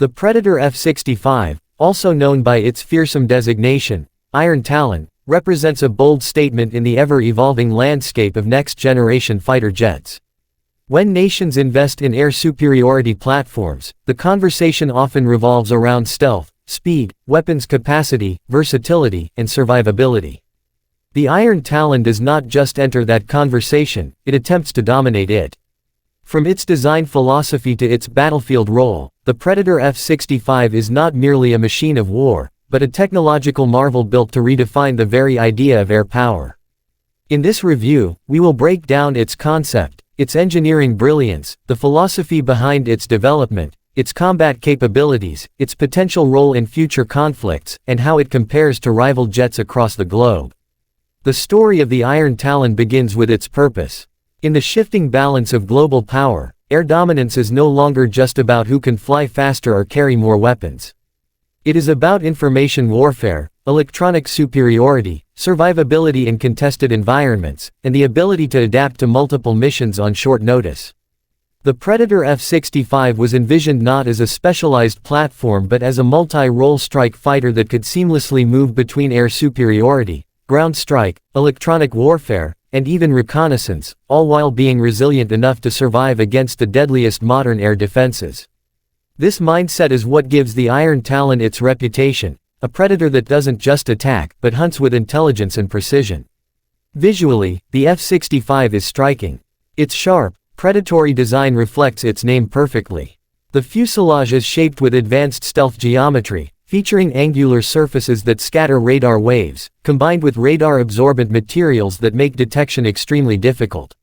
The Predator F-65, also known by its fearsome designation, Iron Talon, represents a bold statement in the ever-evolving landscape of next-generation fighter jets. When nations invest in air superiority platforms, the conversation often revolves around stealth, speed, weapons capacity, versatility, and survivability. The Iron Talon does not just enter that conversation, it attempts to dominate it. From its design philosophy to its battlefield role, the Predator F-65 is not merely a machine of war, but a technological marvel built to redefine the very idea of air power. In this review, we will break down its concept, its engineering brilliance, the philosophy behind its development, its combat capabilities, its potential role in future conflicts, and how it compares to rival jets across the globe. The story of the Iron Talon begins with its purpose. In the shifting balance of global power, air dominance is no longer just about who can fly faster or carry more weapons. It is about information warfare, electronic superiority, survivability in contested environments, and the ability to adapt to multiple missions on short notice. The Predator F-65 was envisioned not as a specialized platform but as a multi-role strike fighter that could seamlessly move between air superiority, ground strike, electronic warfare, and even reconnaissance, all while being resilient enough to survive against the deadliest modern air defenses. This mindset is what gives the Iron Talon its reputation, a predator that doesn't just attack but hunts with intelligence and precision. Visually, the F-65 is striking. Its sharp, predatory design reflects its name perfectly. The fuselage is shaped with advanced stealth geometry, featuring angular surfaces that scatter radar waves, combined with radar-absorbent materials that make detection extremely difficult.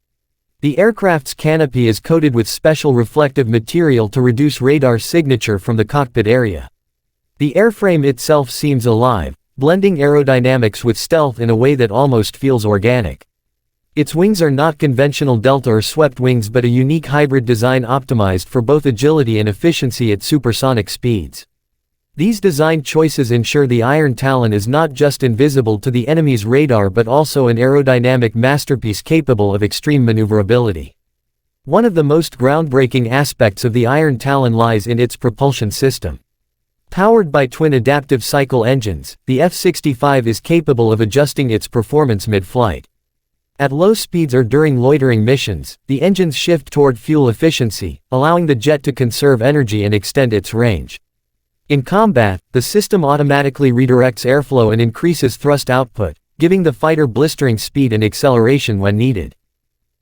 The aircraft's canopy is coated with special reflective material to reduce radar signature from the cockpit area. The airframe itself seems alive, blending aerodynamics with stealth in a way that almost feels organic. Its wings are not conventional delta or swept wings but a unique hybrid design optimized for both agility and efficiency at supersonic speeds. These design choices ensure the Iron Talon is not just invisible to the enemy's radar but also an aerodynamic masterpiece capable of extreme maneuverability. One of the most groundbreaking aspects of the Iron Talon lies in its propulsion system. Powered by twin adaptive cycle engines, the F-65 is capable of adjusting its performance mid-flight. At low speeds or during loitering missions, the engines shift toward fuel efficiency, allowing the jet to conserve energy and extend its range. In combat, the system automatically redirects airflow and increases thrust output, giving the fighter blistering speed and acceleration when needed.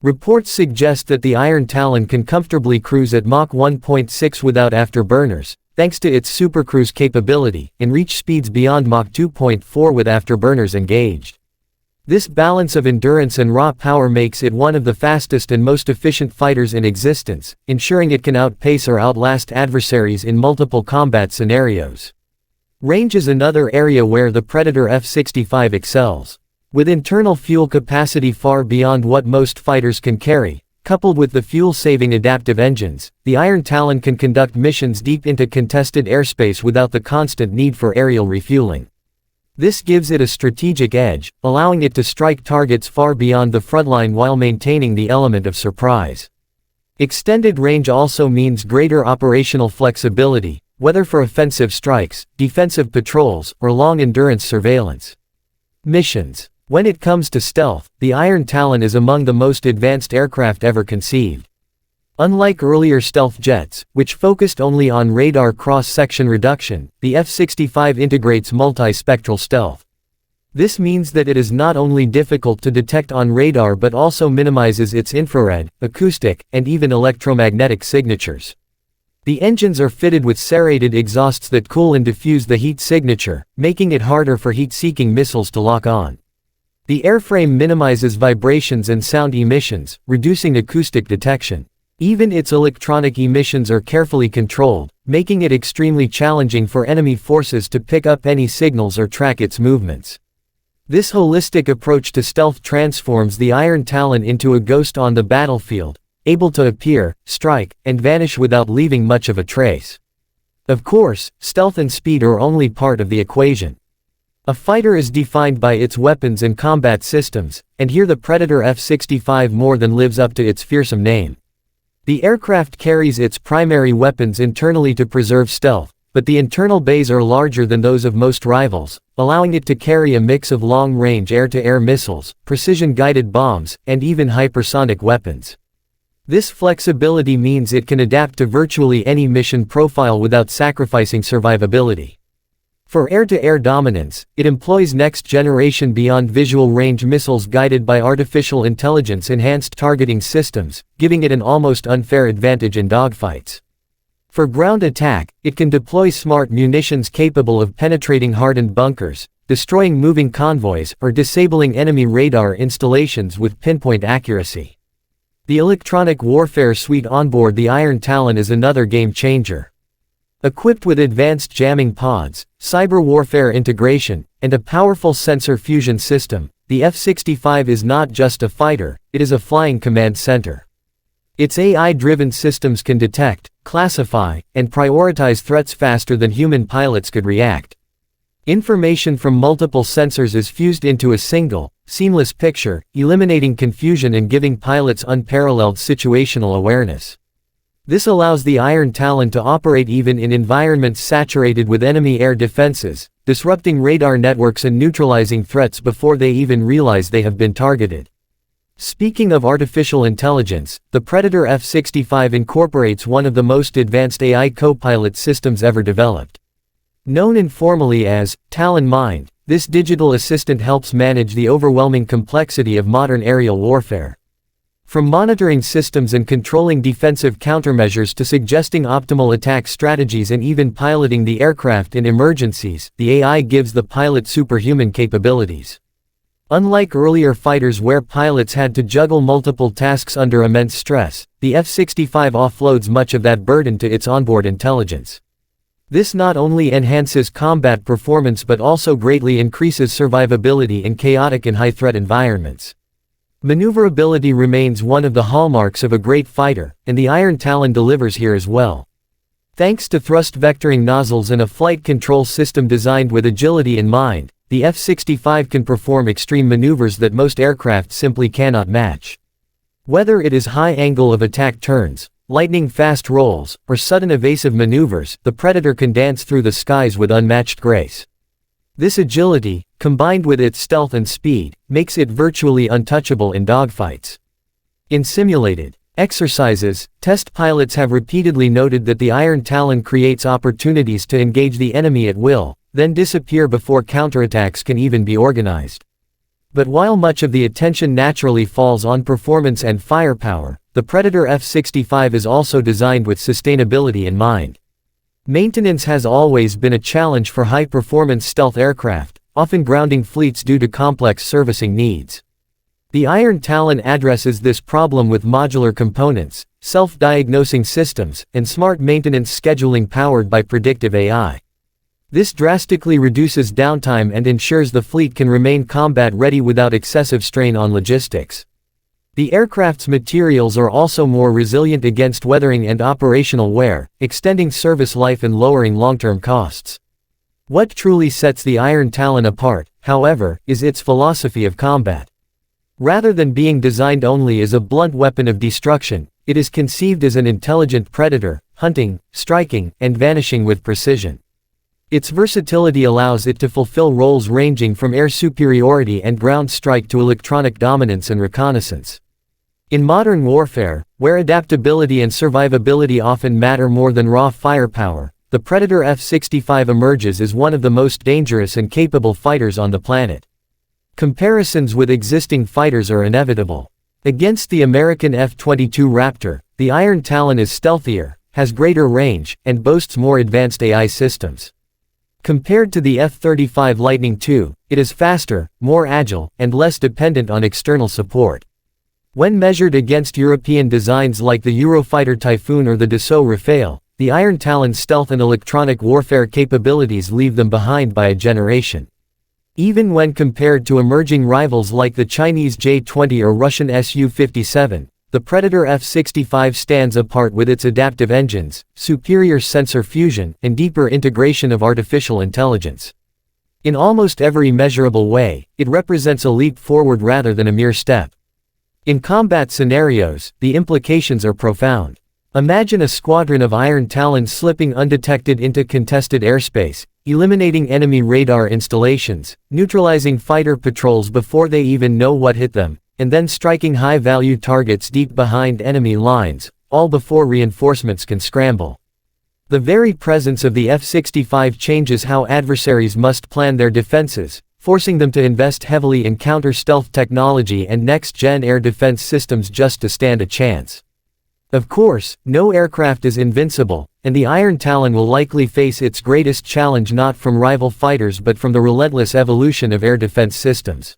Reports suggest that the Iron Talon can comfortably cruise at Mach 1.6 without afterburners, thanks to its supercruise capability, and reach speeds beyond Mach 2.4 with afterburners engaged. This balance of endurance and raw power makes it one of the fastest and most efficient fighters in existence, ensuring it can outpace or outlast adversaries in multiple combat scenarios. Range is another area where the Predator F-65 excels. With internal fuel capacity far beyond what most fighters can carry, coupled with the fuel-saving adaptive engines, the Iron Talon can conduct missions deep into contested airspace without the constant need for aerial refueling. This gives it a strategic edge, allowing it to strike targets far beyond the frontline while maintaining the element of surprise. Extended range also means greater operational flexibility, whether for offensive strikes, defensive patrols, or long-endurance surveillance missions. When it comes to stealth, the Iron Talon is among the most advanced aircraft ever conceived. Unlike earlier stealth jets, which focused only on radar cross-section reduction, the F-65 integrates multispectral stealth. This means that it is not only difficult to detect on radar but also minimizes its infrared, acoustic, and even electromagnetic signatures. The engines are fitted with serrated exhausts that cool and diffuse the heat signature, making it harder for heat-seeking missiles to lock on. The airframe minimizes vibrations and sound emissions, reducing acoustic detection. Even its electronic emissions are carefully controlled, making it extremely challenging for enemy forces to pick up any signals or track its movements. This holistic approach to stealth transforms the Iron Talon into a ghost on the battlefield, able to appear, strike, and vanish without leaving much of a trace. Of course, stealth and speed are only part of the equation. A fighter is defined by its weapons and combat systems, and here the Predator F-65 more than lives up to its fearsome name. The aircraft carries its primary weapons internally to preserve stealth, but the internal bays are larger than those of most rivals, allowing it to carry a mix of long-range air-to-air missiles, precision-guided bombs, and even hypersonic weapons. This flexibility means it can adapt to virtually any mission profile without sacrificing survivability. For air-to-air dominance, it employs next-generation beyond-visual range missiles guided by artificial intelligence-enhanced targeting systems, giving it an almost unfair advantage in dogfights. For ground attack, it can deploy smart munitions capable of penetrating hardened bunkers, destroying moving convoys, or disabling enemy radar installations with pinpoint accuracy. The electronic warfare suite onboard the Iron Talon is another game-changer. Equipped with advanced jamming pods, cyber warfare integration, and a powerful sensor fusion system, the F-65 is not just a fighter, it is a flying command center. Its AI-driven systems can detect, classify, and prioritize threats faster than human pilots could react. Information from multiple sensors is fused into a single, seamless picture, eliminating confusion and giving pilots unparalleled situational awareness. This allows the Iron Talon to operate even in environments saturated with enemy air defenses, disrupting radar networks and neutralizing threats before they even realize they have been targeted. Speaking of artificial intelligence, the Predator F-65 incorporates one of the most advanced AI co-pilot systems ever developed. Known informally as Talon Mind, this digital assistant helps manage the overwhelming complexity of modern aerial warfare. From monitoring systems and controlling defensive countermeasures to suggesting optimal attack strategies and even piloting the aircraft in emergencies, the AI gives the pilot superhuman capabilities. Unlike earlier fighters where pilots had to juggle multiple tasks under immense stress, the F-65 offloads much of that burden to its onboard intelligence. This not only enhances combat performance but also greatly increases survivability in chaotic and high-threat environments. Maneuverability remains one of the hallmarks of a great fighter, and the Iron Talon delivers here as well. Thanks to thrust vectoring nozzles and a flight control system designed with agility in mind, the F-65 can perform extreme maneuvers that most aircraft simply cannot match. Whether it is high angle of attack turns, lightning-fast rolls, or sudden evasive maneuvers, the Predator can dance through the skies with unmatched grace. This agility, combined with its stealth and speed, makes it virtually untouchable in dogfights. In simulated exercises, test pilots have repeatedly noted that the Iron Talon creates opportunities to engage the enemy at will, then disappear before counterattacks can even be organized. But while much of the attention naturally falls on performance and firepower, the Predator F-65 is also designed with sustainability in mind. Maintenance has always been a challenge for high-performance stealth aircraft, often grounding fleets due to complex servicing needs. The Iron Talon addresses this problem with modular components, self-diagnosing systems, and smart maintenance scheduling powered by predictive AI. This drastically reduces downtime and ensures the fleet can remain combat-ready without excessive strain on logistics. The aircraft's materials are also more resilient against weathering and operational wear, extending service life and lowering long-term costs. What truly sets the Iron Talon apart, however, is its philosophy of combat. Rather than being designed only as a blunt weapon of destruction, it is conceived as an intelligent predator, hunting, striking, and vanishing with precision. Its versatility allows it to fulfill roles ranging from air superiority and ground strike to electronic dominance and reconnaissance. In modern warfare, where adaptability and survivability often matter more than raw firepower, the Predator F-65 emerges as one of the most dangerous and capable fighters on the planet. Comparisons with existing fighters are inevitable. Against the American F-22 Raptor, the Iron Talon is stealthier, has greater range, and boasts more advanced AI systems. Compared to the F-35 Lightning II, it is faster, more agile, and less dependent on external support. When measured against European designs like the Eurofighter Typhoon or the Dassault Rafale, the Iron Talon's stealth and electronic warfare capabilities leave them behind by a generation. Even when compared to emerging rivals like the Chinese J-20 or Russian Su-57, the Predator F-65 stands apart with its adaptive engines, superior sensor fusion, and deeper integration of artificial intelligence. In almost every measurable way, it represents a leap forward rather than a mere step. In combat scenarios, the implications are profound. Imagine a squadron of Iron Talons slipping undetected into contested airspace, eliminating enemy radar installations, neutralizing fighter patrols before they even know what hit them, and then striking high-value targets deep behind enemy lines, all before reinforcements can scramble. The very presence of the F-65 changes how adversaries must plan their defenses, forcing them to invest heavily in counter-stealth technology and next-gen air defense systems just to stand a chance. Of course, no aircraft is invincible, and the Iron Talon will likely face its greatest challenge not from rival fighters but from the relentless evolution of air defense systems.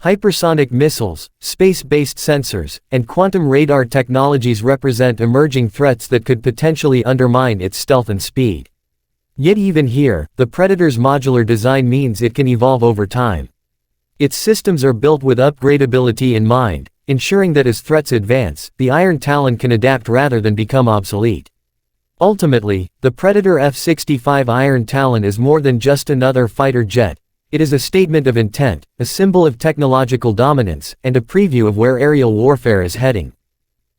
Hypersonic missiles, space-based sensors, and quantum radar technologies represent emerging threats that could potentially undermine its stealth and speed. Yet even here, the Predator's modular design means it can evolve over time. Its systems are built with upgradability in mind, ensuring that as threats advance, the Iron Talon can adapt rather than become obsolete. Ultimately, the Predator F-65 Iron Talon is more than just another fighter jet. It is a statement of intent, a symbol of technological dominance, and a preview of where aerial warfare is heading.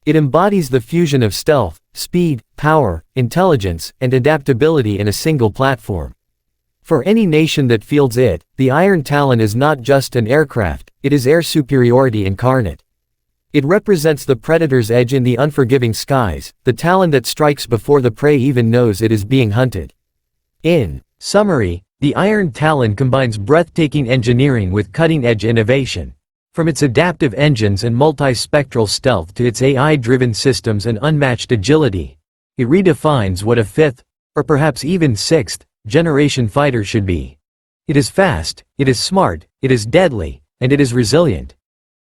It embodies the fusion of stealth, speed, power, intelligence, and adaptability in a single platform. For any nation that fields it, the Iron Talon is not just an aircraft, it is air superiority incarnate. It represents the Predator's edge in the unforgiving skies, the Talon that strikes before the prey even knows it is being hunted. In summary, the Iron Talon combines breathtaking engineering with cutting-edge innovation. From its adaptive engines and multi-spectral stealth to its AI-driven systems and unmatched agility, it redefines what a fifth, or perhaps even sixth-generation fighter should be. It is fast, it is smart, it is deadly, and it is resilient.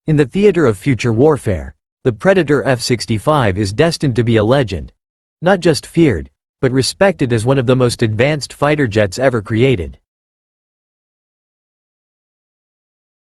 In the theater of future warfare, the Predator F-65 is destined to be a legend. Not just feared, but respected as one of the most advanced fighter jets ever created.